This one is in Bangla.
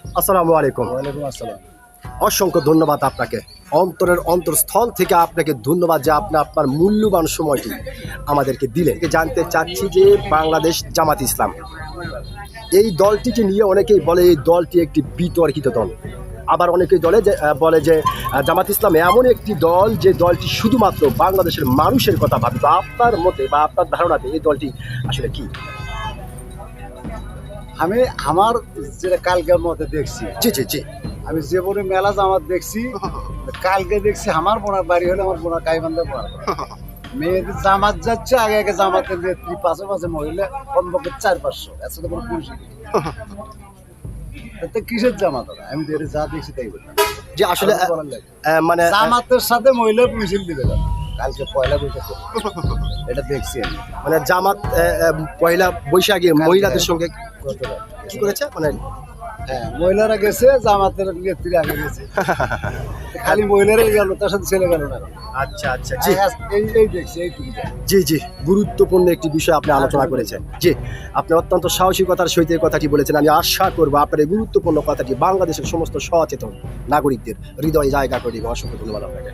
আসসালামু আলাইকুম। ওয়ালাইকুম আসসালাম। অসংখ্য ধন্যবাদ আপনাকে, অন্তরের অন্তরস্থল থেকে আপনাকে ধন্যবাদ যে আপনি আপনার মূল্যবান সময়টি আমাদেরকে দিলেন। জানতে চাচ্ছি যে বাংলাদেশ জামাত ইসলাম এই দলটিকে নিয়ে অনেকেই বলে এই দলটি একটি বিতর্কিত দল, আবার অনেকেই বলে যে জামাত ইসলাম এমন একটি দল যে দলটি শুধুমাত্র বাংলাদেশের মানুষের কথা ভাবে। তো আপনার মতে বা আপনার ধারণাতে এই দলটি আসলে কি? আমি আমার যেটা কালকের মধ্যে দেখছি, জি জি জি। আমি যে বলে মেলা জামাত দেখছি, কালকে দেখছি আমার বোনার বাড়ি হলে আমার বোনার গাইবান্ধা বোনার মেয়েদের জামাত যাচ্ছে, আগে আগে জামাতের নেত্রী পাশে পাশে মহিলা কমপক্ষে 400-500, এত তো কোনো পুরুষ এতে কিসের জামাত ওরা? আমি তো যা দেখছি তাই বলি যে আসলে মানে জামাতের সাথে মহিলার মিছিল দিবে কালকে পয়লা বৈশাখ এটা দেখছি আমি। মানে জামাত পয়লা বৈশাখে মহিলাদের সঙ্গে গতকাল কি করেছে মানে হ্যাঁ, মহিলারা গেছে, জামাতের নেত্রী আগে গেছে, খালি মহিলারাই গেল, তার সাথে ছেলে গেল না। আচ্ছা আচ্ছা জি এই দেখছি এই তুমি জি জি, গুরুত্বপূর্ণ একটি বিষয় আপনি আলোচনা করেছেন। জি, আপনি অত্যন্ত সাহসিকতার সহিত এই কথাটি বলেছেন। আমি আশা করবো আপনার এই গুরুত্বপূর্ণ কথাটি বাংলাদেশের সমস্ত সচেতন নাগরিকদের হৃদয়ে জায়গা করে দিবে। অসংখ্য ধন্যবাদ আপনাকে।